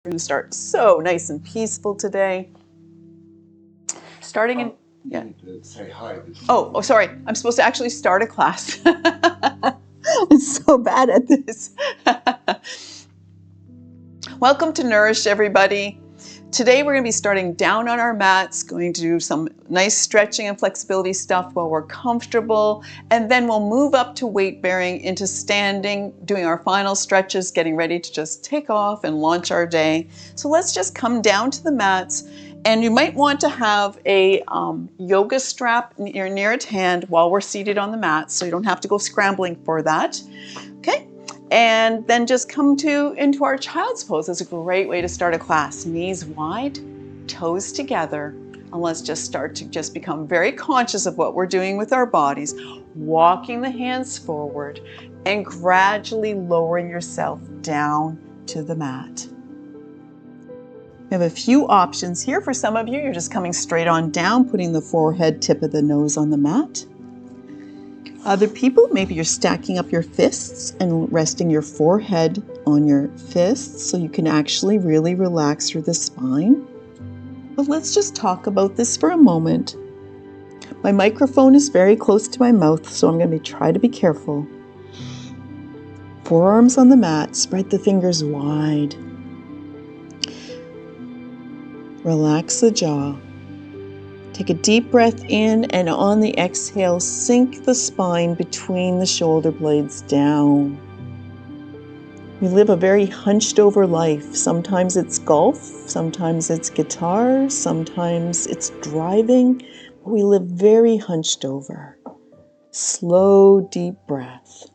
We're going to start so nice and peaceful today. Starting in... Yeah. Say hi. Oh, sorry. I'm supposed to actually start a class. I'm so bad at this. Welcome to Nourish, everybody. Today we're going to be starting down on our mats, going to do some nice stretching and flexibility stuff while we're comfortable, and then we'll move up to weight bearing into standing, doing our final stretches, getting ready to just take off and launch our day. So let's just come down to the mats, and you might want to have a yoga strap near at hand while we're seated on the mat, so you don't have to go scrambling for that. Okay? And then just come into our child's pose. It's a great way to start a class. Knees wide, toes together. And let's just start to just become very conscious of what we're doing with our bodies. Walking the hands forward and gradually lowering yourself down to the mat. We have a few options here. For some of you, you're just coming straight on down, putting the forehead, tip of the nose on the mat. Other people, maybe you're stacking up your fists and resting your forehead on your fists so you can actually really relax through the spine. But let's just talk about this for a moment. My microphone is very close to my mouth, so I'm going to try to be careful. Forearms on the mat, spread the fingers wide. Relax the jaw. Take a deep breath in, and on the exhale, sink the spine between the shoulder blades down. We live a very hunched over life. Sometimes it's golf, sometimes it's guitar, sometimes it's driving. But we live very hunched over. Slow, deep breath.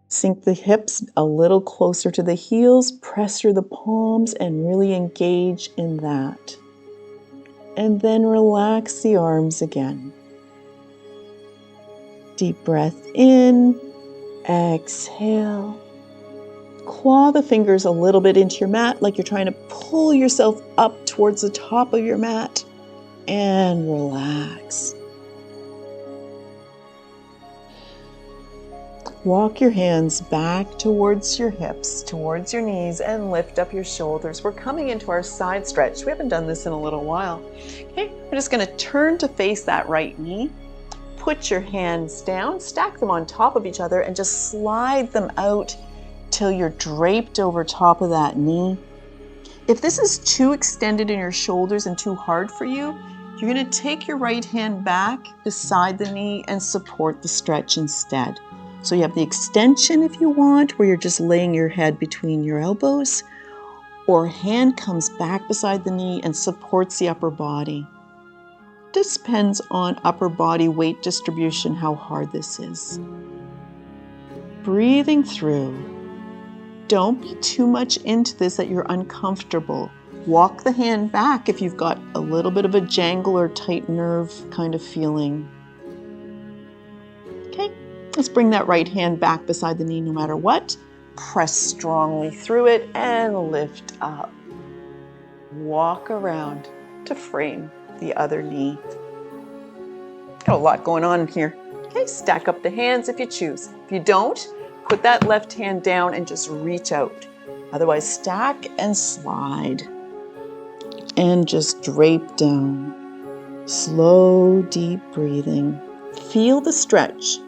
Sink the hips a little closer to the heels, press through the palms, and really engage in that. And then relax the arms again. Deep breath in, exhale. Claw the fingers a little bit into your mat like you're trying to pull yourself up towards the top of your mat, and relax. Walk your hands back towards your hips, towards your knees, and lift up your shoulders. We're coming into our side stretch. We haven't done this in a little while. Okay, we're just going to turn to face that right knee. Put your hands down, stack them on top of each other, and just slide them out till you're draped over top of that knee. If this is too extended in your shoulders and too hard for you, you're going to take your right hand back beside the knee and support the stretch instead. So you have the extension if you want, where you're just laying your head between your elbows, or hand comes back beside the knee and supports the upper body. This depends on upper body weight distribution, how hard this is. Breathing through. Don't be too much into this that you're uncomfortable. Walk the hand back if you've got a little bit of a jangle or tight nerve kind of feeling. Okay. Let's bring that right hand back beside the knee no matter what. Press strongly through it and lift up. Walk around to frame the other knee. Got a lot going on here. Okay, stack up the hands if you choose. If you don't, put that left hand down and just reach out. Otherwise, stack and slide. And just drape down. Slow, deep breathing. Feel the stretch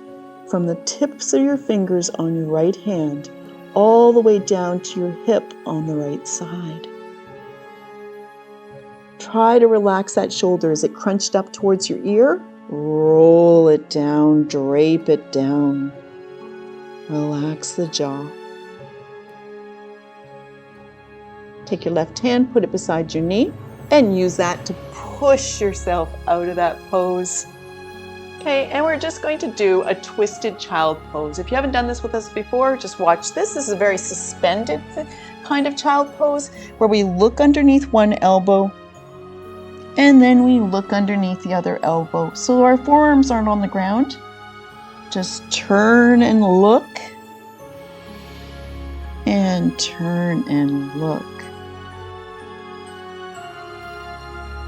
from the tips of your fingers on your right hand all the way down to your hip on the right side. Try to relax that shoulder. Is it crunched up towards your ear? Roll it down, drape it down. Relax the jaw. Take your left hand, put it beside your knee, and use that to push yourself out of that pose. Okay, and we're just going to do a twisted child pose. If you haven't done this with us before, just watch this. This is a very suspended kind of child pose where we look underneath one elbow and then we look underneath the other elbow. So our forearms aren't on the ground. Just turn and look and turn and look.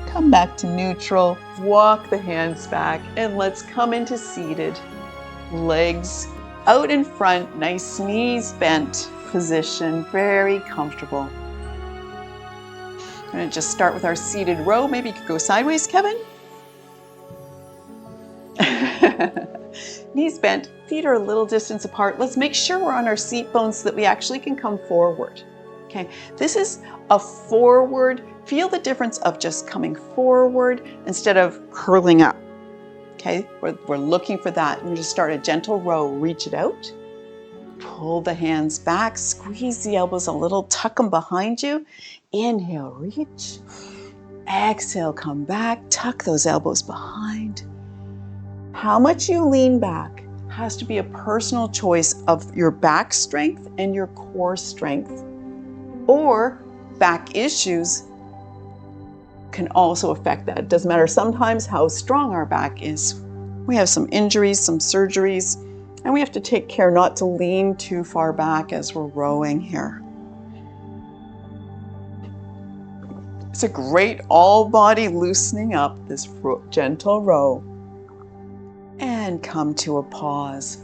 Come back to neutral, walk the hands back, and let's come into seated. Legs out in front, nice knees bent position, very comfortable. We're going to just start with our seated row. Maybe you could go sideways, Kevin. Knees bent, feet are a little distance apart. Let's make sure we're on our seat bones so that we actually can come forward. Okay, this is a forward. Feel the difference of just coming forward instead of curling up. Okay, we're looking for that. And just start a gentle row. Reach it out. Pull the hands back. Squeeze the elbows a little. Tuck them behind you. Inhale, reach. Exhale, come back. Tuck those elbows behind. How much you lean back has to be a personal choice of your back strength and your core strength. Or back issues can also affect that. It doesn't matter sometimes how strong our back is. We have some injuries, some surgeries, and we have to take care not to lean too far back as we're rowing here. It's a great all body loosening up, this gentle row. And come to a pause.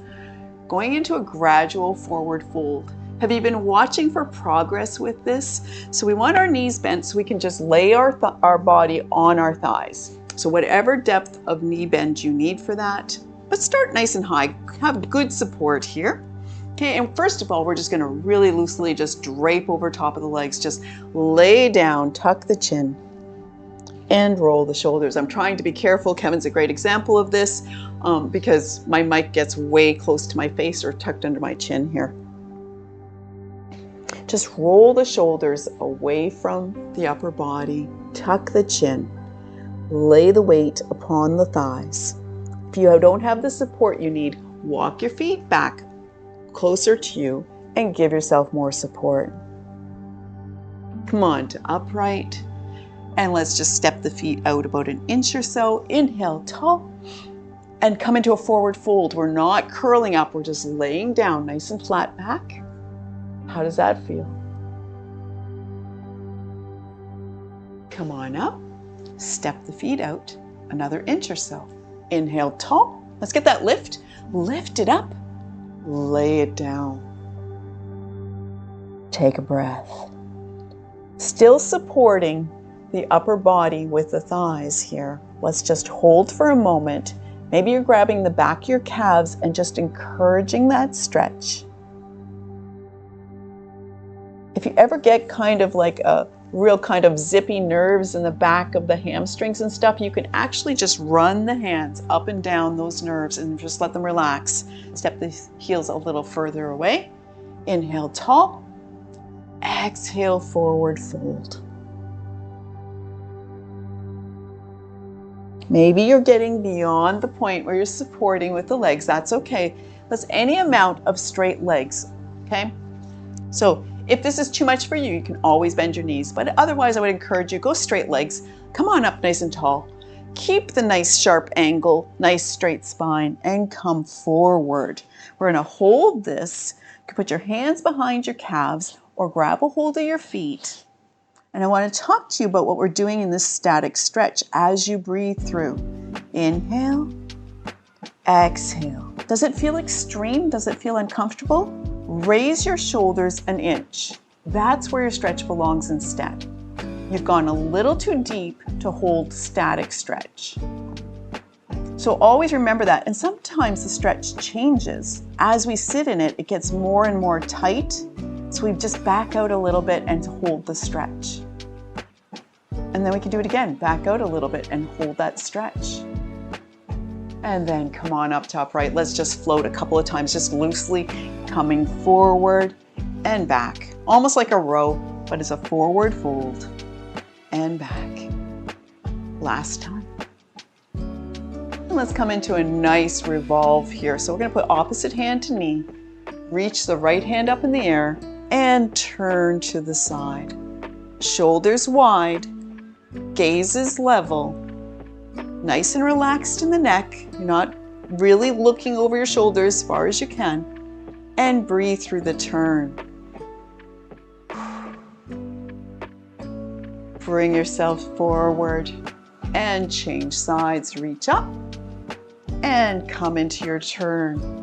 Going into a gradual forward fold. Have you been watching for progress with this? So we want our knees bent so we can just lay our body on our thighs. So whatever depth of knee bend you need for that, but start nice and high. Have good support here. Okay, and first of all, we're just going to really loosely just drape over top of the legs. Just lay down, tuck the chin, and roll the shoulders. I'm trying to be careful. Kevin's a great example of this because my mic gets way close to my face or tucked under my chin here. Just roll the shoulders away from the upper body. Tuck the chin. Lay the weight upon the thighs. If you don't have the support you need, walk your feet back closer to you and give yourself more support. Come on to upright. And let's just step the feet out about an inch or so. Inhale, tall. And come into a forward fold. We're not curling up. We're just laying down nice and flat back. How does that feel? Come on up. Step the feet out another inch or so. Inhale, tall. Let's get that lift. Lift it up. Lay it down. Take a breath. Still supporting the upper body with the thighs here. Let's just hold for a moment. Maybe you're grabbing the back of your calves and just encouraging that stretch. If you ever get kind of like a real kind of zippy nerves in the back of the hamstrings and stuff, you can actually just run the hands up and down those nerves and just let them relax. Step the heels a little further away. Inhale, tall. Exhale, forward fold. Maybe you're getting beyond the point where you're supporting with the legs. That's okay. That's any amount of straight legs, okay? So if this is too much for you, you can always bend your knees. But otherwise, I would encourage you, go straight legs. Come on up nice and tall. Keep the nice sharp angle, nice straight spine, and come forward. We're going to hold this. You can put your hands behind your calves or grab a hold of your feet. And I want to talk to you about what we're doing in this static stretch as you breathe through. Inhale, exhale. Does it feel extreme? Does it feel uncomfortable? Raise your shoulders an inch. That's where your stretch belongs instead. You've gone a little too deep to hold static stretch. So always remember that. And sometimes the stretch changes. As we sit in it, it gets more and more tight. So we just back out a little bit and hold the stretch. And then we can do it again. Back out a little bit and hold that stretch. And then come on up to upright. Let's just float a couple of times, just loosely coming forward and back. Almost like a row, but it's a forward fold and back. Last time. And let's come into a nice revolve here. So we're going to put opposite hand to knee. Reach the right hand up in the air and turn to the side. Shoulders wide, gaze is level, nice and relaxed in the neck. You're not really looking over your shoulders as far as you can. And breathe through the turn. Bring yourself forward and change sides. Reach up and come into your turn.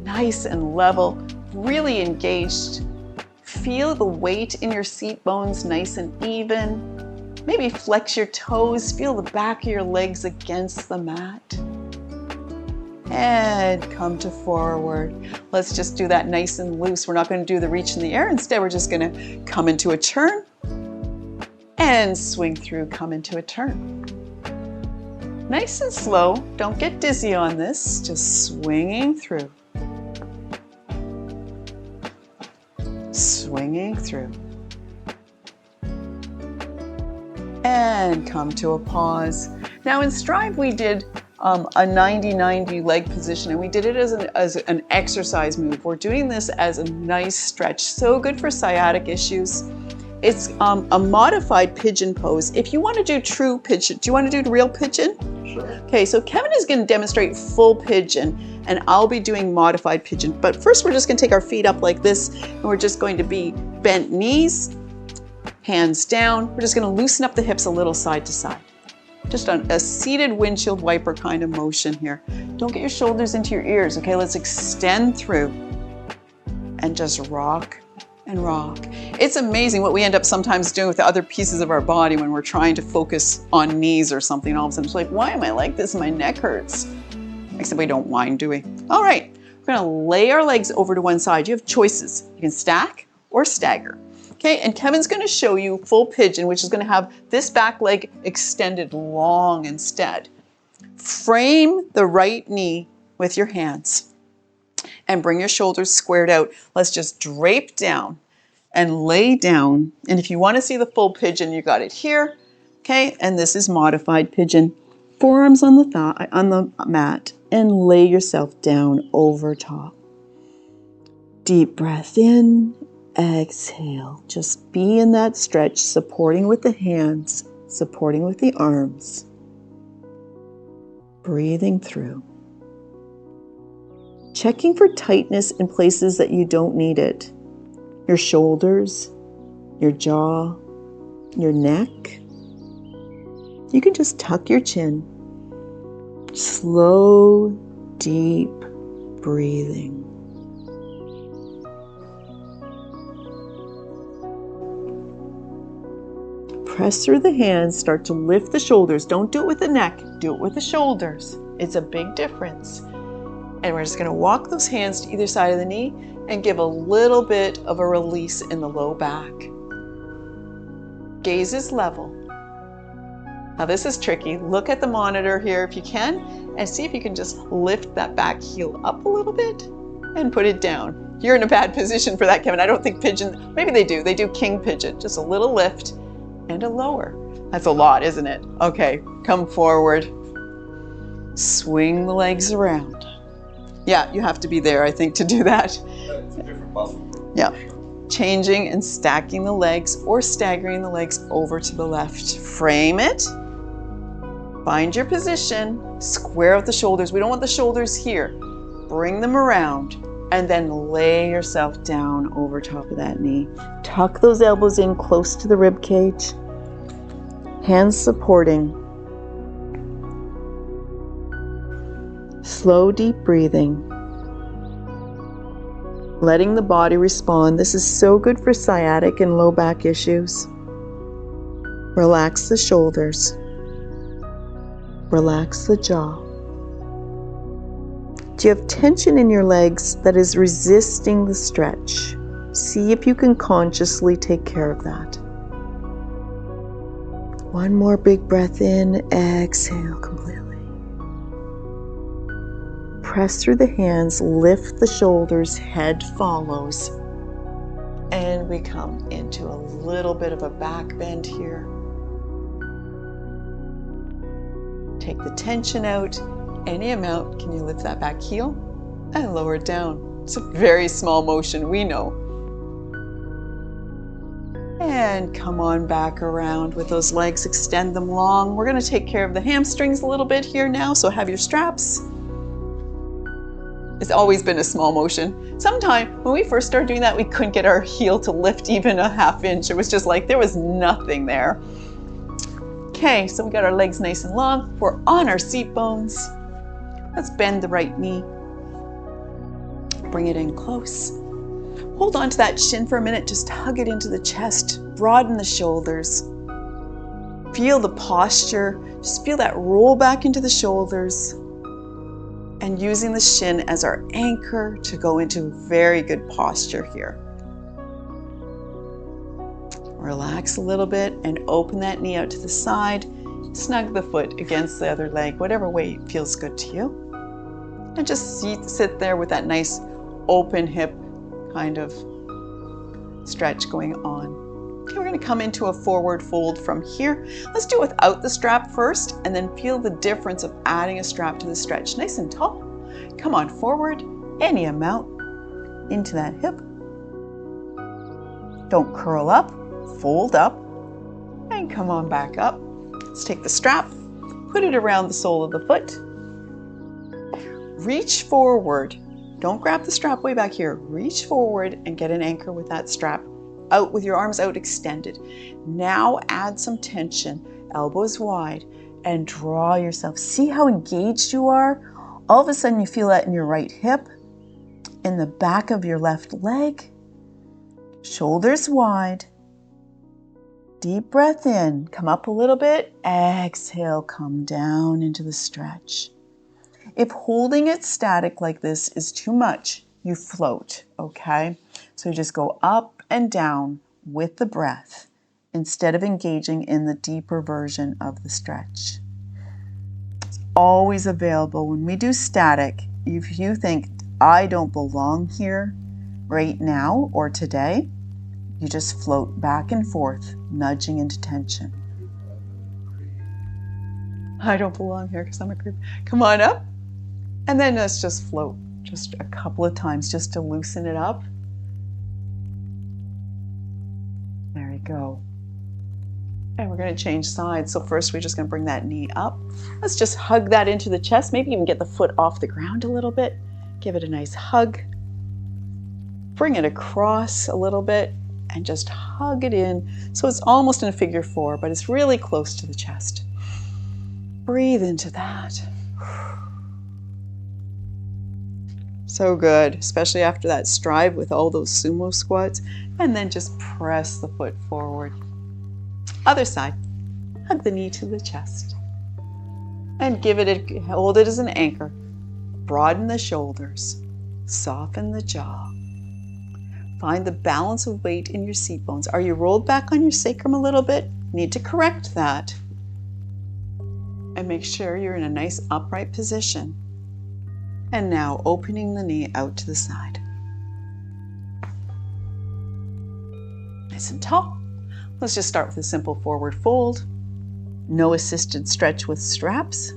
Nice and level, really engaged. feel the weight in your seat bones nice and even. Maybe flex your toes, feel the back of your legs against the mat. And come to forward. Let's just do that nice and loose. We're not going to do the reach in the air. Instead, we're just going to come into a turn and swing through, come into a turn. Nice and slow. Don't get dizzy on this. Just swinging through. Swinging through. And come to a pause. Now in Strive we did a 90-90 leg position, and we did it as an exercise move. We're doing this as a nice stretch. So good for sciatic issues. It's a modified pigeon pose. If you want to do true pigeon, do you want to do real pigeon? Sure. Okay, so Kevin is going to demonstrate full pigeon, and I'll be doing modified pigeon. But first we're just going to take our feet up like this, and we're just going to be bent knees, hands down. We're just going to loosen up the hips a little side to side. Just on a seated windshield wiper kind of motion here. Don't get your shoulders into your ears, okay? Let's extend through and just rock and rock. It's amazing what we end up sometimes doing with the other pieces of our body when we're trying to focus on knees or something. All of a sudden it's like, why am I like this? My neck hurts. Except we don't whine, do we? All right, we're gonna lay our legs over to one side. You have choices. You can stack or stagger. Okay, and Kevin's going to show you full pigeon, which is going to have this back leg extended long instead. Frame the right knee with your hands and bring your shoulders squared out. Let's just drape down and lay down. And if you want to see the full pigeon, you got it here. Okay, and this is modified pigeon. Forearms on the thigh, on the mat, and lay yourself down over top. Deep breath in. Exhale, just be in that stretch, supporting with the hands, supporting with the arms. Breathing through. Checking for tightness in places that you don't need it. Your shoulders, your jaw, your neck. You can just tuck your chin. Slow, deep breathing. Press through the hands, start to lift the shoulders. Don't do it with the neck, do it with the shoulders. It's a big difference. And we're just going to walk those hands to either side of the knee and give a little bit of a release in the low back. Gaze is level. Now this is tricky. Look at the monitor here if you can, and see if you can just lift that back heel up a little bit and put it down. You're in a bad position for that, Kevin. I don't think pigeon, maybe they do king pigeon. Just a little lift and a lower. That's a lot, isn't it? Okay, come forward. Swing the legs around. Yeah, you have to be there, I think, to do that. It's a different muscle. Yeah. Changing and stacking the legs or staggering the legs over to the left. Frame it. Find your position. Square out the shoulders. We don't want the shoulders here. Bring them around. And then lay yourself down over top of that knee. Tuck those elbows in close to the rib cage. Hands supporting. Slow, deep breathing. Letting the body respond. This is so good for sciatic and low back issues. Relax the shoulders. Relax the jaw. Do you have tension in your legs that is resisting the stretch? See if you can consciously take care of that. One more big breath in, exhale completely. Press through the hands, lift the shoulders, head follows. And we come into a little bit of a back bend here. Take the tension out. Any amount, can you lift that back heel and lower it down? It's a very small motion, we know. And come on back around with those legs, extend them long. We're going to take care of the hamstrings a little bit here now, so have your straps. It's always been a small motion. Sometime when we first started doing that, we couldn't get our heel to lift even a ½ inch. It was just like there was nothing there. Okay, so we got our legs nice and long. We're on our seat bones. Let's bend the right knee. Bring it in close. Hold on to that shin for a minute, just hug it into the chest, broaden the shoulders. Feel the posture, just feel that roll back into the shoulders, and using the shin as our anchor to go into very good posture here. Relax a little bit and open that knee out to the side. Snug the foot against the other leg, whatever way feels good to you. And just sit there with that nice open hip kind of stretch going on. Okay, we're going to come into a forward fold from here. Let's do it without the strap first, and then feel the difference of adding a strap to the stretch. Nice and tall. Come on forward, any amount, into that hip. Don't curl up, fold up, and come on back up. Let's take the strap, put it around the sole of the foot. Reach forward. Don't grab the strap way back here. Reach forward and get an anchor with that strap. Out with your arms out extended. Now add some tension, elbows wide, and draw yourself. See how engaged you are? All of a sudden you feel that in your right hip, in the back of your left leg, shoulders wide. Deep breath in, come up a little bit, exhale, come down into the stretch. If holding it static like this is too much, you float, okay? So you just go up and down with the breath instead of engaging in the deeper version of the stretch. It's always available. When we do static, if you think, I don't belong here right now or today, you just float back and forth, nudging into tension. I don't belong here because I'm a creep. Come on up. And then let's just float just a couple of times just to loosen it up. There we go. And we're going to change sides. So first we're just going to bring that knee up. Let's just hug that into the chest. Maybe even get the foot off the ground a little bit. Give it a nice hug. Bring it across a little bit and just hug it in. So it's almost in a figure four, but it's really close to the chest. Breathe into that. So good, especially after that stride with all those sumo squats. And then just press the foot forward. Other side. Hug the knee to the chest. And hold it as an anchor. Broaden the shoulders. Soften the jaw. Find the balance of weight in your seat bones. Are you rolled back on your sacrum a little bit? Need to correct that. And make sure you're in a nice upright position. And now opening the knee out to the side. Nice and tall. Let's just start with a simple forward fold. No assisted stretch with straps.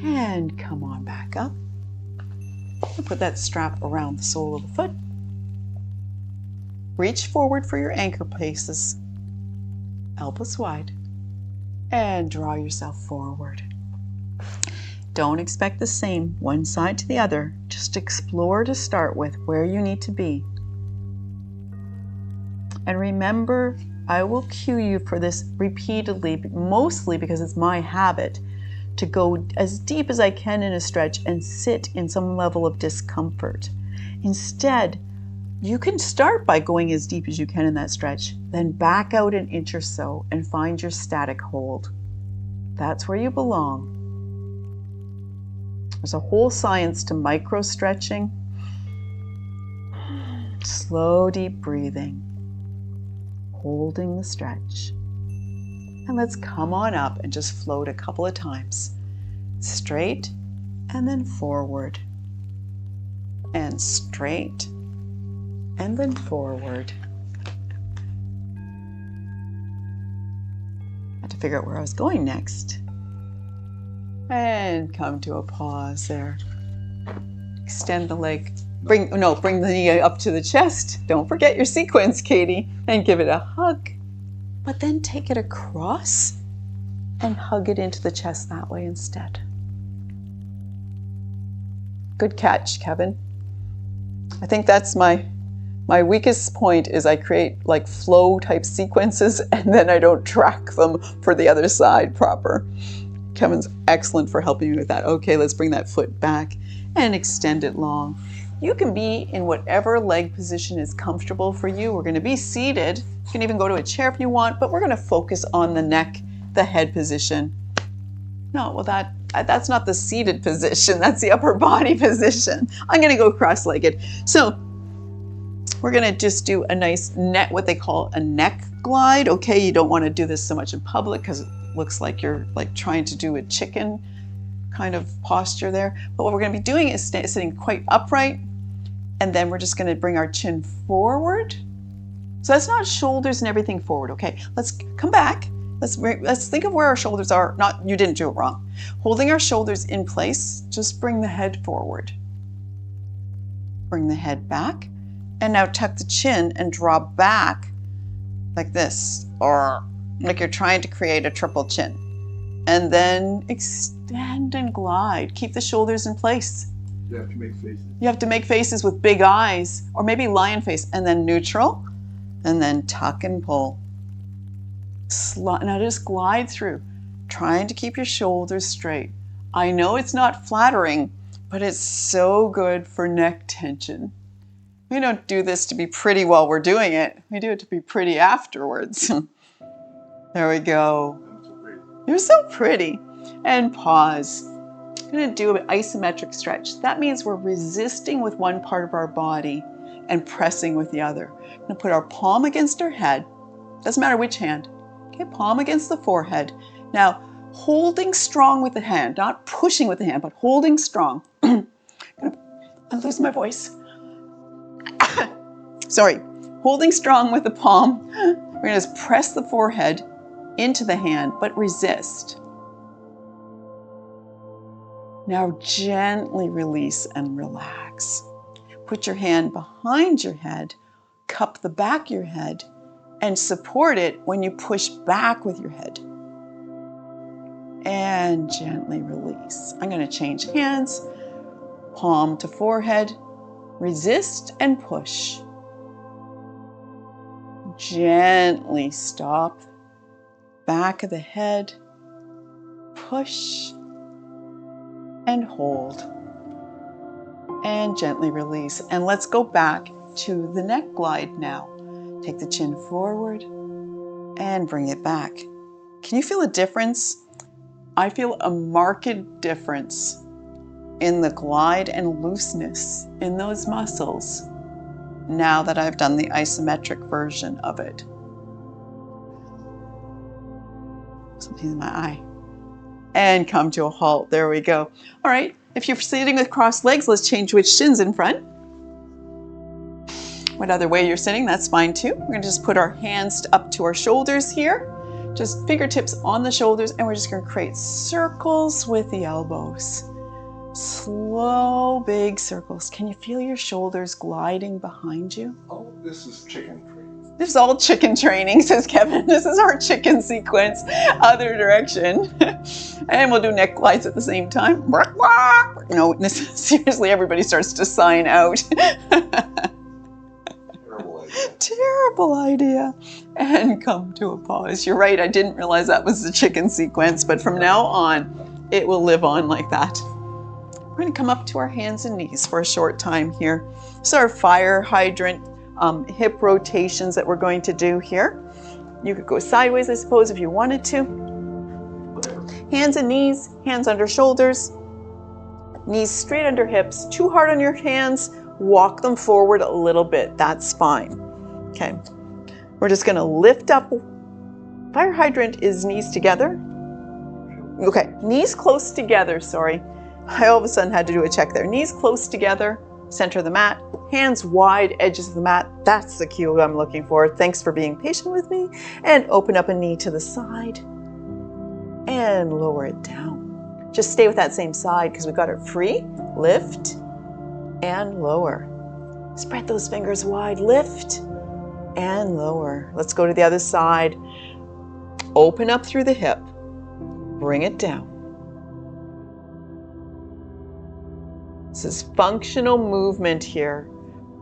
And come on back up. And put that strap around the sole of the foot. Reach forward for your anchor places. Elbows wide. And draw yourself forward. Don't expect the same one side to the other. Just explore to start with where you need to be. And remember, I will cue you for this repeatedly, mostly because it's my habit to go as deep as I can in a stretch and sit in some level of discomfort. Instead, you can start by going as deep as you can in that stretch, then back out an inch or so and find your static hold. That's where you belong. There's a whole science to micro stretching. Slow, deep breathing. Holding the stretch. And let's come on up and just float a couple of times. Straight and then forward. And straight and then forward. I had to figure out where I was going next. And come to a pause there. Extend the leg. Bring the knee up to the chest. Don't forget your sequence, Katie. And give it a hug. But then take it across and hug it into the chest that way instead. Good catch, Kevin. I think that's my weakest point is I create like flow type sequences and then I don't track them for the other side proper. Kevin's excellent for helping me with that. Okay, let's bring that foot back and extend it long. You can be in whatever leg position is comfortable for you. We're going to be seated. You can even go to a chair if you want, but we're going to focus on the neck, the head position. No, well that's not the seated position. That's the upper body position. I'm going to go cross-legged. So we're going to just do a nice neck, what they call a neck glide. Okay, you don't want to do this so much in public because it looks like you're like trying to do a chicken kind of posture there. But what we're going to be doing is sitting quite upright, and then we're just going to bring our chin forward. So that's not shoulders and everything forward. Okay, let's come back. Let's think of where our shoulders are. Not, you didn't do it wrong. Holding our shoulders in place, just bring the head forward. Bring the head back, and now tuck the chin and draw back like this, or like you're trying to create a triple chin. And then extend and glide. Keep the shoulders in place. You have to make faces. You have to make faces with big eyes, or maybe lion face, and then neutral, and then tuck and pull. Now just glide through, trying to keep your shoulders straight. I know it's not flattering, but it's so good for neck tension. We don't do this to be pretty while we're doing it. We do it to be pretty afterwards. There we go. You're so pretty. And pause. I'm going to do an isometric stretch. That means we're resisting with one part of our body and pressing with the other. We're going to put our palm against our head. Doesn't matter which hand. Okay, palm against the forehead. Now, holding strong with the hand, not pushing with the hand, but holding strong. I lose my voice. Sorry. Holding strong with the palm. We're going to just press the forehead into the hand, but resist. Now gently release and relax. Put your hand behind your head, cup the back of your head, and support it when you push back with your head. And gently release. I'm going to change hands, palm to forehead, resist and push. Gently stop. Back of the head, push and hold, and gently release. And let's go back to the neck glide now. Take the chin forward and bring it back. Can you feel a difference? I feel a marked difference in the glide and looseness in those muscles now that I've done the isometric version of it. Something in my eye. And come to a halt. There we go. All right. If you're sitting with crossed legs, let's change which shin's in front. What other way you're sitting, that's fine too. We're going to just put our hands up to our shoulders here. Just fingertips on the shoulders, and we're just going to create circles with the elbows. Slow, big circles. Can you feel your shoulders gliding behind you? Oh, this is chicken training. This is all chicken training, says Kevin. This is our chicken sequence, other direction. And we'll do neck glides at the same time. No, seriously, everybody starts to sign out. Terrible idea. Terrible idea. And come to a pause. You're right, I didn't realize that was the chicken sequence, but from now on, it will live on like that. We're going to come up to our hands and knees for a short time here. This is our fire hydrant hip rotations that we're going to do here. You could go sideways, I suppose, if you wanted to. Hands and knees, hands under shoulders, knees straight under hips, too hard on your hands, walk them forward a little bit, that's fine. Okay, we're just going to lift up. Fire hydrant is knees together. Okay, knees close together, sorry. I all of a sudden had to do a check there. Knees close together, center of the mat, hands wide, edges of the mat. That's the cue I'm looking for. Thanks for being patient with me. And open up a knee to the side and lower it down. Just stay with that same side because we've got it free. Lift and lower. Spread those fingers wide. Lift and lower. Let's go to the other side. Open up through the hip. Bring it down. This is functional movement here.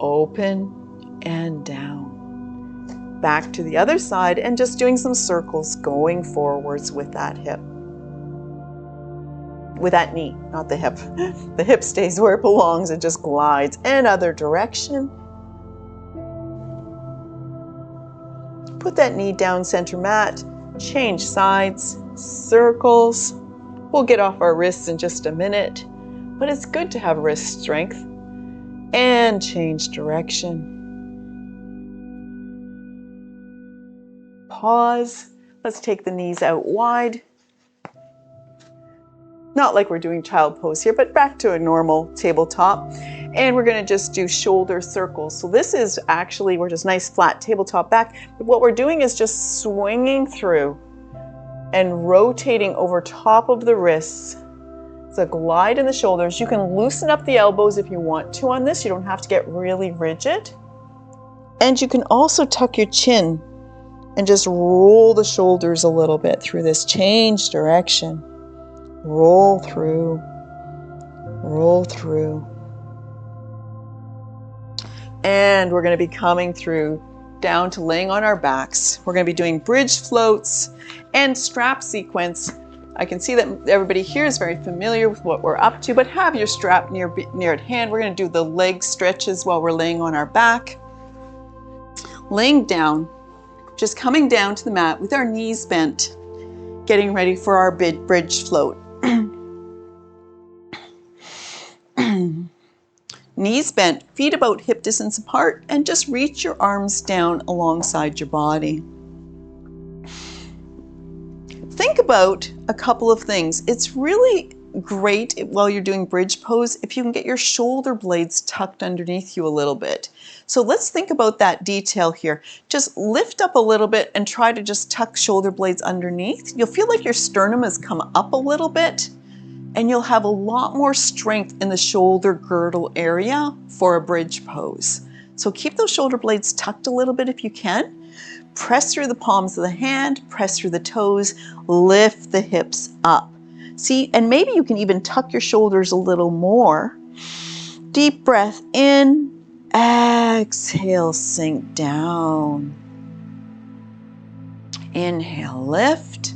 Open and down. Back to the other side and just doing some circles going forwards with that hip. with that knee, not the hip. The hip stays where it belongs and just glides in other direction. Put that knee down center mat, change sides, circles. We'll get off our wrists in just a minute, but it's good to have wrist strength. And change direction. Pause. Let's take the knees out wide. Not like we're doing child pose here, but back to a normal tabletop. And we're going to just do shoulder circles. So this is actually, we're just nice flat tabletop back. But what we're doing is just swinging through and rotating over top of the wrists. It's a glide in the shoulders. You can loosen up the elbows if you want to on this. You don't have to get really rigid. And you can also tuck your chin and just roll the shoulders a little bit through this. Change direction. Roll through. Roll through. And we're going to be coming through down to laying on our backs. We're going to be doing bridge floats and strap sequence. I can see that everybody here is very familiar with what we're up to, but have your strap near at hand. We're going to do the leg stretches while we're laying on our back. Laying down, just coming down to the mat with our knees bent, getting ready for our bridge float. Knees bent, feet about hip distance apart, and just reach your arms down alongside your body. Think about a couple of things. It's really great while you're doing bridge pose if you can get your shoulder blades tucked underneath you a little bit. So let's think about that detail here. Just lift up a little bit and try to just tuck shoulder blades underneath. You'll feel like your sternum has come up a little bit, and you'll have a lot more strength in the shoulder girdle area for a bridge pose. So keep those shoulder blades tucked a little bit if you can. Press through the palms of the hand, press through the toes, lift the hips up. See, and maybe you can even tuck your shoulders a little more. Deep breath in, exhale, sink down. Inhale, lift.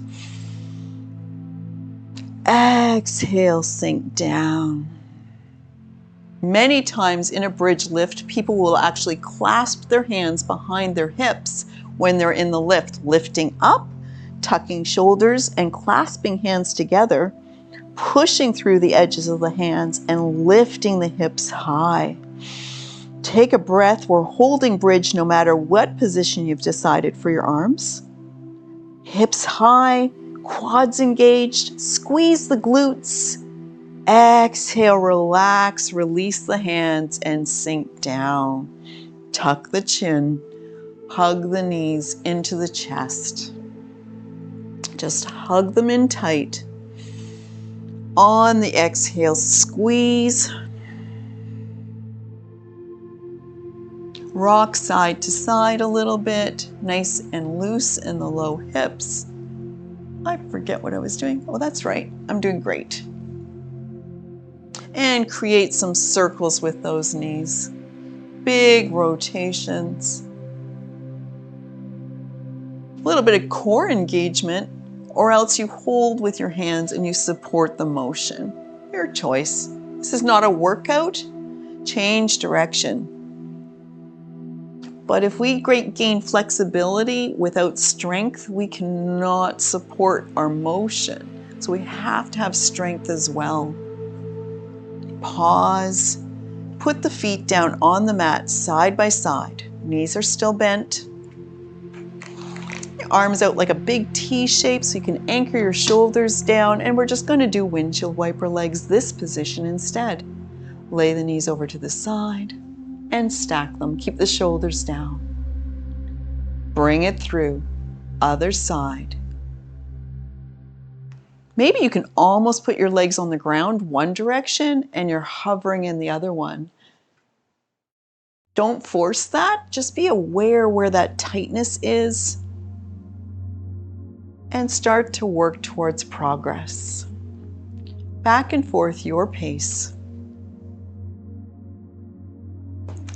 Exhale, sink down. Many times in a bridge lift, people will actually clasp their hands behind their hips when they're in the lift, lifting up, tucking shoulders and clasping hands together, pushing through the edges of the hands and lifting the hips high. Take a breath. We're holding bridge no matter what position you've decided for your arms. Hips high, quads engaged, squeeze the glutes. Exhale, relax, release the hands and sink down. Tuck the chin, hug the knees into the chest. Just hug them in tight. On the exhale, squeeze. Rock side to side a little bit, nice and loose in the low hips. I forget what I was doing. Oh, that's right. I'm doing great. And create some circles with those knees. Big rotations. A little bit of core engagement, or else you hold with your hands and you support the motion. Your choice. This is not a workout. Change direction. But if we gain flexibility without strength, we cannot support our motion. So we have to have strength as well. Pause. Put the feet down on the mat side by side. Knees are still bent. Arms out like a big T shape so you can anchor your shoulders down. And we're just going to do windshield wiper legs this position instead. Lay the knees over to the side and stack them. Keep the shoulders down. Bring it through. Other side. Maybe you can almost put your legs on the ground one direction and you're hovering in the other one. Don't force that. Just be aware where that tightness is and start to work towards progress. Back and forth, your pace.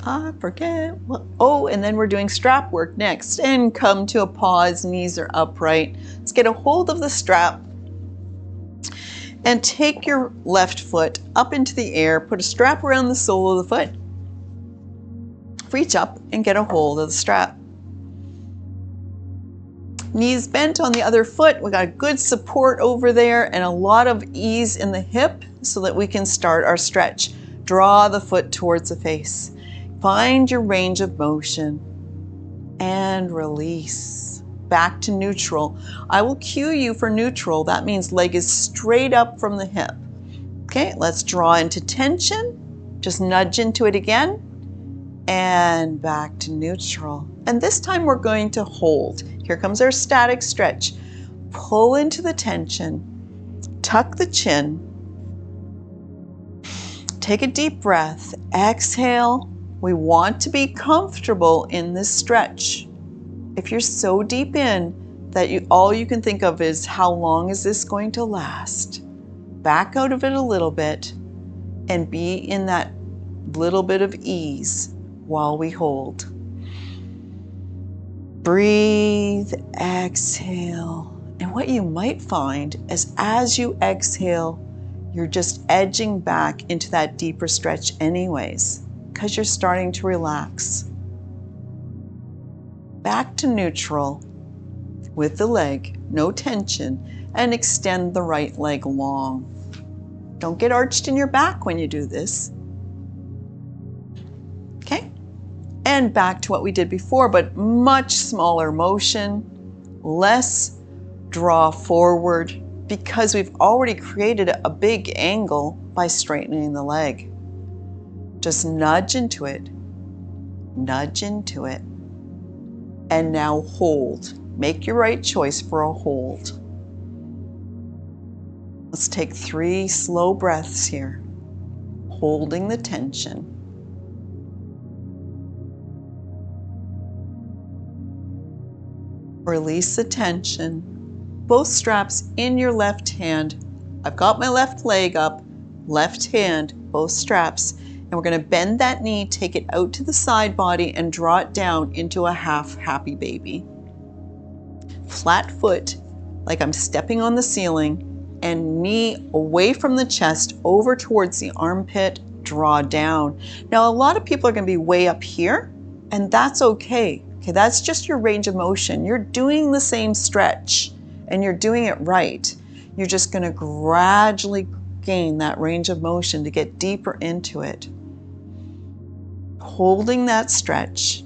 I forget what. Oh, and then we're doing strap work next. And come to a pause, knees are upright. Let's get a hold of the strap. And take your left foot up into the air, put a strap around the sole of the foot. Reach up and get a hold of the strap. Knees bent on the other foot. We got good support over there and a lot of ease in the hip so that we can start our stretch. Draw the foot towards the face. Find your range of motion and release. Back to neutral. I will cue you for neutral. That means leg is straight up from the hip. Okay, let's draw into tension. Just nudge into it again and back to neutral. And this time we're going to hold. Here comes our static stretch. Pull into the tension, tuck the chin, take a deep breath, exhale. We want to be comfortable in this stretch. If you're so deep in that all you can think of is how long is this going to last, back out of it a little bit and be in that little bit of ease while we hold. Breathe, exhale. And what you might find is as you exhale, you're just edging back into that deeper stretch anyways, because you're starting to relax. Back to neutral with the leg, no tension, and extend the right leg long. Don't get arched in your back when you do this. Okay? And back to what we did before, but much smaller motion, less draw forward, because we've already created a big angle by straightening the leg. Just nudge into it, and now hold. Make your right choice for a hold. Let's take 3 slow breaths here, holding the tension. Release the tension. Both straps in your left hand. I've got my left leg up, left hand, both straps. And we're going to bend that knee, take it out to the side body and draw it down into a half happy baby. Flat foot, like I'm stepping on the ceiling, and knee away from the chest over towards the armpit, draw down. Now a lot of people are going to be way up here, and that's okay. Okay, that's just your range of motion. You're doing the same stretch and you're doing it right. You're just going to gradually gain that range of motion to get deeper into it. Holding that stretch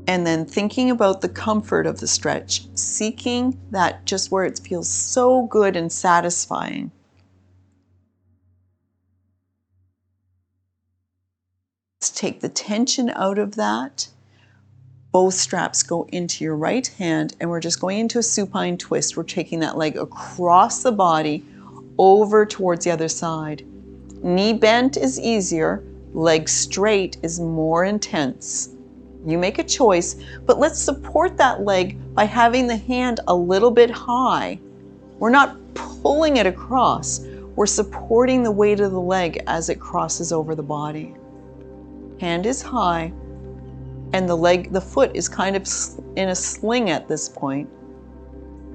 and then thinking about the comfort of the stretch, seeking that just where it feels so good and satisfying. Let's take the tension out of that. Both straps go into your right hand and we're just going into a supine twist. We're taking that leg across the body over towards the other side. Knee bent is easier, leg straight is more intense. You make a choice, but let's support that leg by having the hand a little bit high. We're not pulling it across, we're supporting the weight of the leg as it crosses over the body. Hand is high, and the foot is kind of in a sling at this point.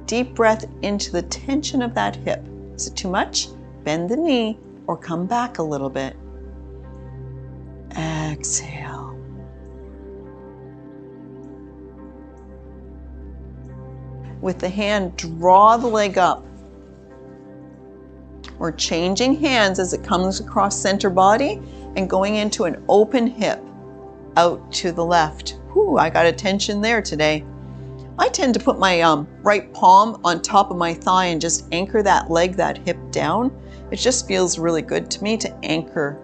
Deep breath into the tension of that hip. Is it too much? Bend the knee or come back a little bit. Exhale. With the hand, draw the leg up. We're changing hands as it comes across center body and going into an open hip out to the left. Whew, I got a tension there today. I tend to put my right palm on top of my thigh and just anchor that leg, that hip down. It just feels really good to me to anchor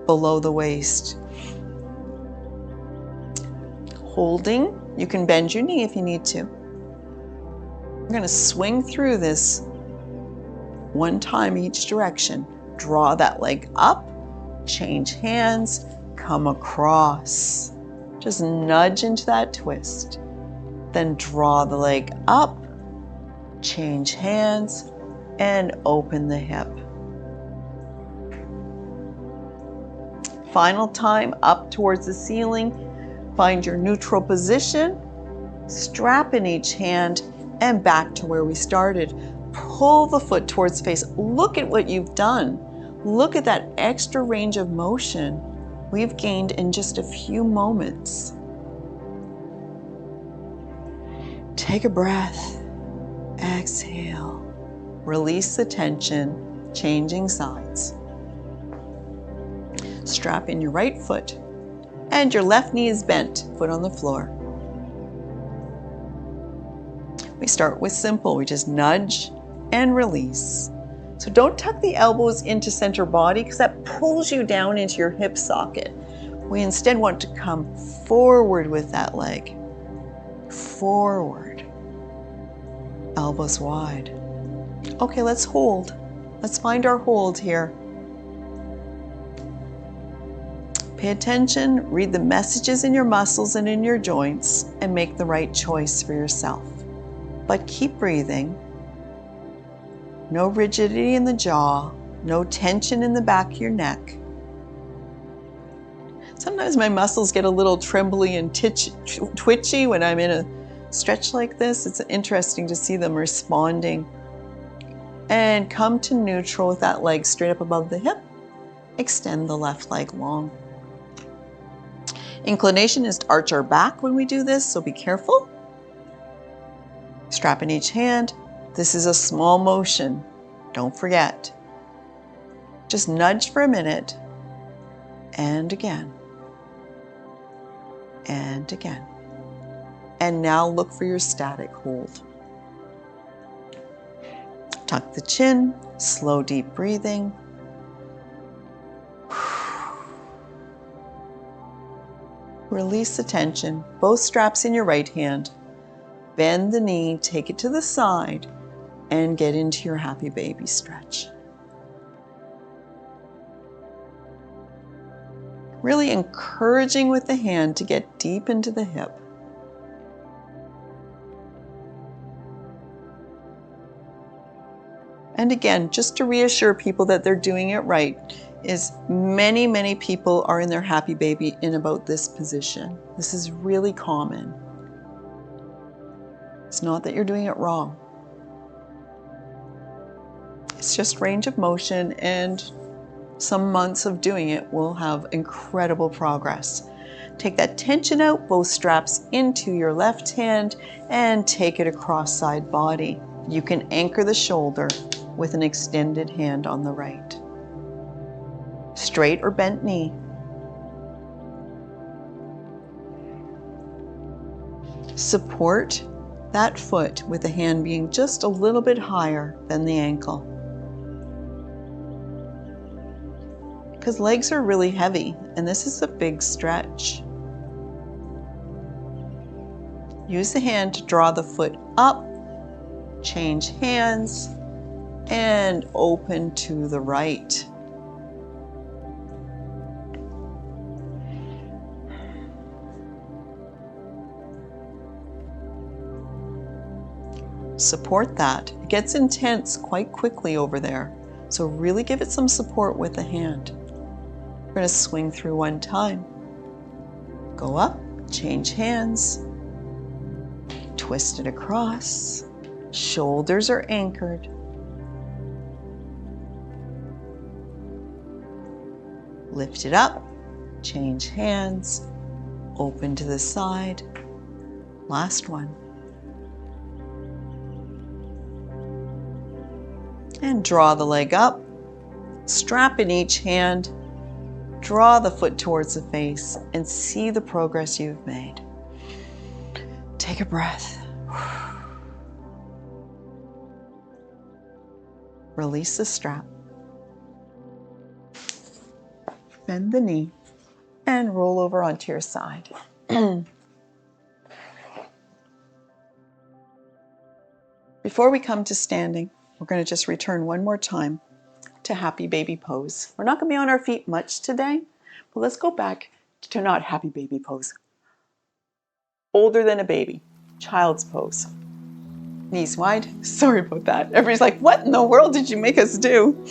below the waist. Holding, you can bend your knee if you need to. We're going to swing through this one time each direction. Draw that leg up, change hands, come across. Just nudge into that twist. Then draw the leg up, change hands, and open the hip. Final time, up towards the ceiling. Find your neutral position, strap in each hand, and back to where we started. Pull the foot towards the face. Look at what you've done. Look at that extra range of motion we've gained in just a few moments. Take a breath. Exhale. Release the tension, changing sides. Strap in your right foot, and your left knee is bent, foot on the floor. We start with simple. We just nudge and release. So don't tuck the elbows into center body because that pulls you down into your hip socket. We instead want to come forward with that leg. Forward. Elbows wide. Okay, let's hold. Let's find our hold here. Pay attention, read the messages in your muscles and in your joints, and make the right choice for yourself. But keep breathing. No rigidity in the jaw, no tension in the back of your neck. Sometimes my muscles get a little trembly and twitchy when I'm in a stretch like this. It's interesting to see them responding. And come to neutral with that leg straight up above the hip. Extend the left leg long. Inclination is to arch our back when we do this, so be careful. Strap in each hand. This is a small motion. Don't forget. Just nudge for a minute. And again. And again. And now look for your static hold. Tuck the chin. Slow, deep breathing. Release the tension. Both straps in your right hand. Bend the knee, take it to the side, and get into your happy baby stretch. Really encouraging with the hand to get deep into the hip. And again, just to reassure people that they're doing it right, is many people are in their happy baby in about this position. This is really common. It's not that you're doing it wrong. It's just range of motion, and some months of doing it will have incredible progress. Take that tension out, both straps into your left hand, and take it across side body. You can anchor the shoulder with an extended hand on the right. Straight or bent knee. Support that foot with the hand being just a little bit higher than the ankle. Because legs are really heavy, and this is a big stretch. Use the hand to draw the foot up, change hands, and open to the right. Support that. It gets intense quite quickly over there, so really give it some support with the hand. We're going to swing through one time. Go up, change hands, twist it across, shoulders are anchored. Lift it up, change hands, open to the side. Last one. And draw the leg up, strap in each hand, draw the foot towards the face, and see the progress you've made. Take a breath. Release the strap. Bend the knee and roll over onto your side. Before we come to standing, we're going to just return one more time to happy baby pose. We're not going to be on our feet much today, but let's go back to not happy baby pose. Older than a baby, child's pose. Knees wide. Sorry about that. Everybody's like, what in the world did you make us do?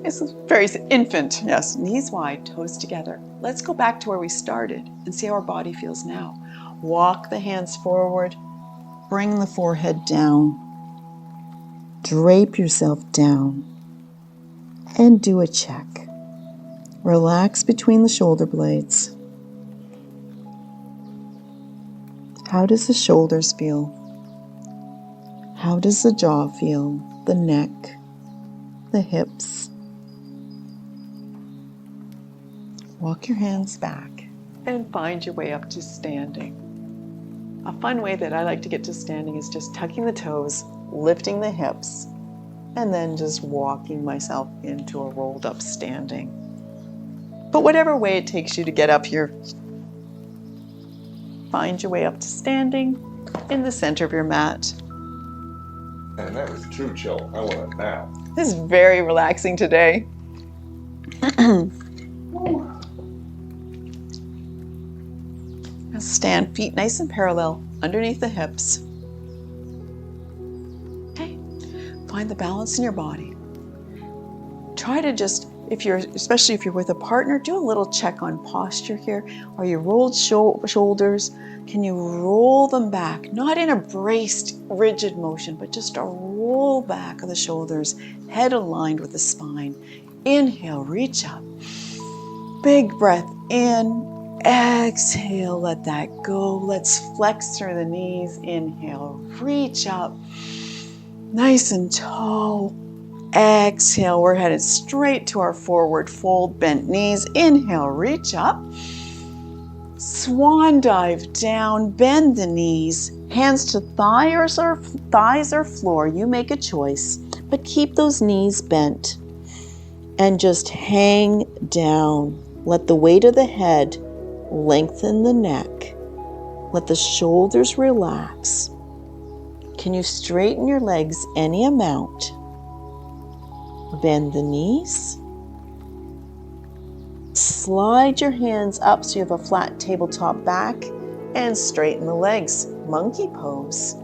It's very infant. Yes, knees wide, toes together. Let's go back to where we started and see how our body feels now. Walk the hands forward. Bring the forehead down. Drape yourself down and do a check. Relax between the shoulder blades. How does the shoulders feel? How does the jaw feel? The neck, the hips. Walk your hands back and find your way up to standing. A fun way that I like to get to standing is just tucking the toes, lifting the hips, and then just walking myself into a rolled up standing. But whatever way it takes you to get up here, find your way up to standing in the center of your mat. And that was true chill. I want it now. This is very relaxing today. Now stand feet nice and parallel underneath the hips. Okay, find the balance in your body. Try to just, especially if you're with a partner, do a little check on posture here. Are you rolled shoulders? Can you roll them back? Not in a braced, rigid motion, but just a roll back of the shoulders, head aligned with the spine. Inhale, reach up. Big breath in. Exhale, let that go. Let's flex through the knees. Inhale, reach up. Nice and tall. Exhale, we're headed straight to our forward fold, bent knees. Inhale, reach up. Swan dive down, bend the knees. Hands to thighs or floor. You make a choice, but keep those knees bent. And just hang down. Let the weight of the head lengthen the neck. Let the shoulders relax. Can you straighten your legs any amount? Bend the knees. Slide your hands up so you have a flat tabletop back and straighten the legs. Monkey pose.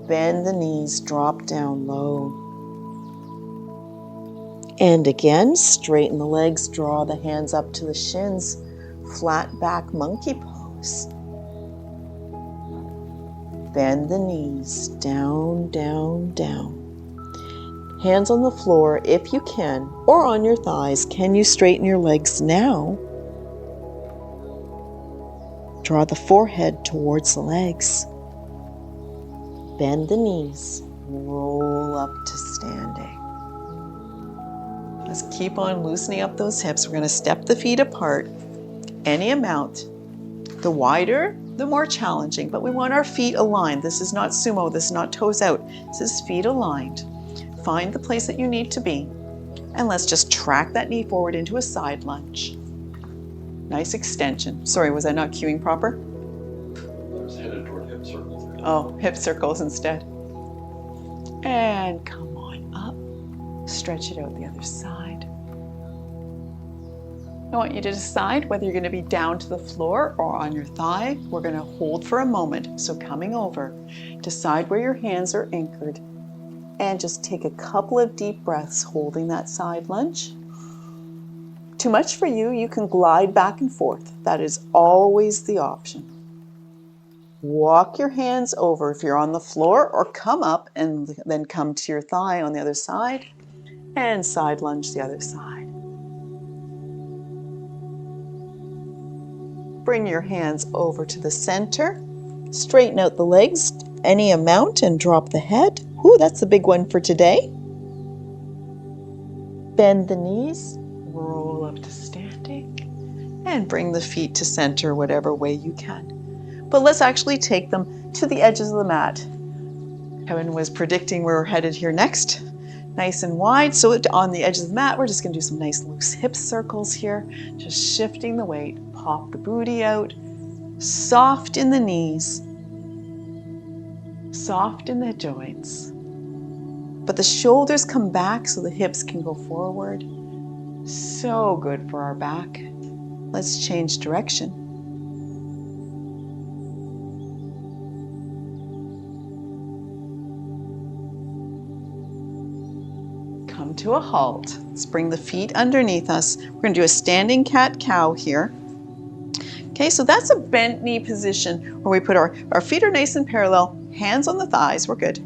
Bend the knees, drop down low. And again, straighten the legs, draw the hands up to the shins. Flat back monkey pose. Bend the knees, down, down, down. Hands on the floor if you can, or on your thighs. Can you straighten your legs now? Draw the forehead towards the legs. Bend the knees, roll up to standing. Let's keep on loosening up those hips. We're going to step the feet apart. Any amount. The wider, the more challenging, but we want our feet aligned. This is not sumo, this is not toes out. This is feet aligned. Find the place that you need to be, and let's just track that knee forward into a side lunge. Nice extension. Sorry, was I not cueing proper? I was headed toward hip circles. Oh, hip circles instead. And come on up. Stretch it out the other side. I want you to decide whether you're going to be down to the floor or on your thigh. We're going to hold for a moment. So coming over, decide where your hands are anchored and just take a couple of deep breaths holding that side lunge. Too much for you, you can glide back and forth. That is always the option. Walk your hands over if you're on the floor, or come up and then come to your thigh on the other side and side lunge the other side. Bring your hands over to the center. Straighten out the legs any amount and drop the head. Ooh, that's a big one for today. Bend the knees, roll up to standing, and bring the feet to center whatever way you can. But let's actually take them to the edges of the mat. Kevin was predicting we're headed here next. Nice and wide. So on the edge of the mat, we're just going to do some nice loose hip circles here. Just shifting the weight. Pop the booty out. Soft in the knees. Soft in the joints. But the shoulders come back so the hips can go forward. So good for our back. Let's change direction. Come to a halt. Let's bring the feet underneath us. We're going to do a standing cat-cow here. Okay, so that's a bent knee position where we put our feet are nice and parallel, hands on the thighs, we're good.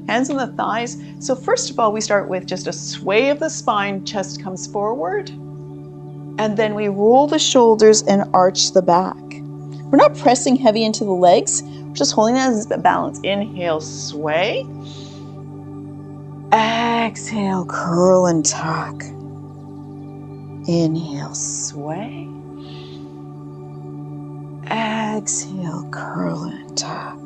Hands on the thighs. So first of all, we start with just a sway of the spine, chest comes forward. And then we roll the shoulders and arch the back. We're not pressing heavy into the legs. We're just holding that as a balance. Inhale, sway. Exhale, curl and tuck. Inhale, sway. Exhale, curl and tuck.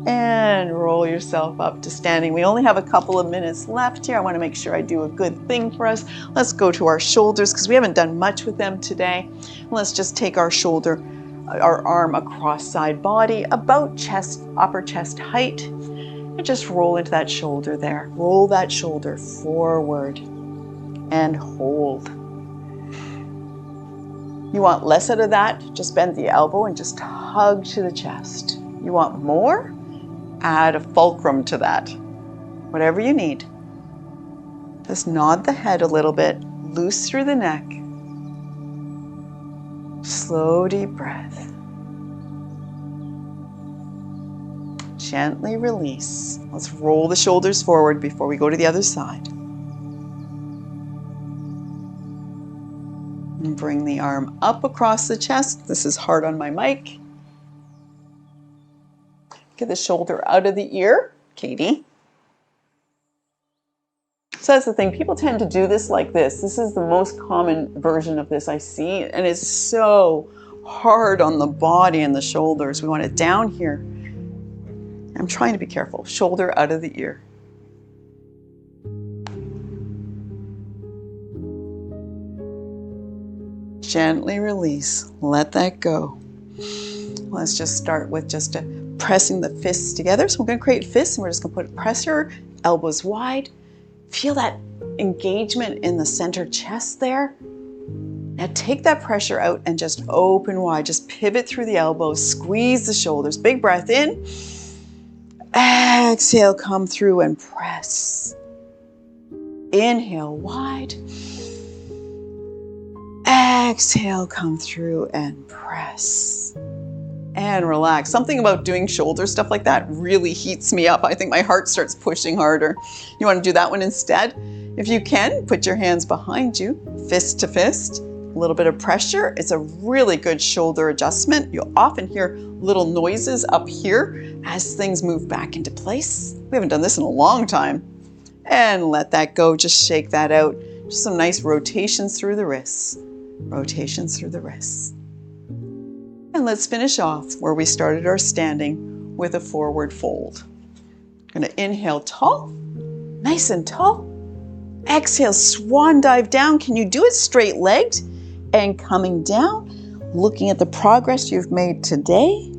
And roll yourself up to standing. We only have a couple of minutes left here. I want to make sure I do a good thing for us. Let's go to our shoulders because we haven't done much with them today. Let's just take our shoulder, our arm across side body, about chest, upper chest height, and just roll into that shoulder there. Roll that shoulder forward and hold. You want less out of that? Just bend the elbow and just hug to the chest. You want more? Add a fulcrum to that. Whatever you need. Just nod the head a little bit, loose through the neck. Slow, deep breath. Gently release. Let's roll the shoulders forward before we go to the other side. And bring the arm up across the chest. This is hard on my mic. Get the shoulder out of the ear, Katie. So that's the thing, people tend to do this like this. This is the most common version of this I see, and it's so hard on the body and the shoulders. We want it down here. I'm trying to be careful. Shoulder out of the ear. Gently release, let that go. Let's just start with just pressing the fists together. So we're going to create fists and we're just going to put pressure, elbows wide. Feel that engagement in the center chest there. Now take that pressure out and just open wide. Just pivot through the elbows, squeeze the shoulders. Big breath in. Exhale, come through and press. Inhale wide. Exhale, come through and press. And relax. Something about doing shoulder stuff like that really heats me up. I think my heart starts pushing harder. You want to do that one instead? If you can, put your hands behind you, fist to fist, a little bit of pressure. It's a really good shoulder adjustment. You'll often hear little noises up here as things move back into place. We haven't done this in a long time. And let that go. Just shake that out. Just some nice rotations through the wrists. Rotations through the wrists. And let's finish off where we started our standing with a forward fold. Going to inhale tall, nice and tall. Exhale, swan dive down. Can you do it straight legged? And coming down, looking at the progress you've made today.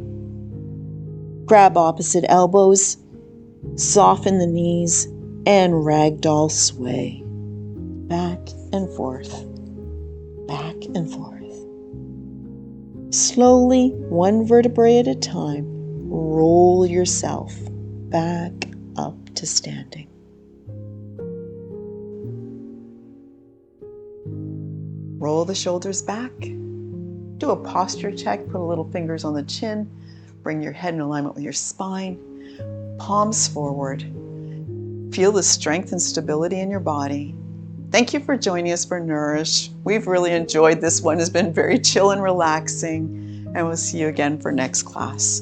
Grab opposite elbows, soften the knees, and ragdoll sway. Back and forth, back and forth. Slowly, one vertebrae at a time, roll yourself back up to standing. Roll the shoulders back. Do a posture check. Put a little fingers on the chin. Bring your head in alignment with your spine. Palms forward. Feel the strength and stability in your body. Thank you for joining us for Nourish. We've really enjoyed this one. It's been very chill and relaxing. And we'll see you again for next class.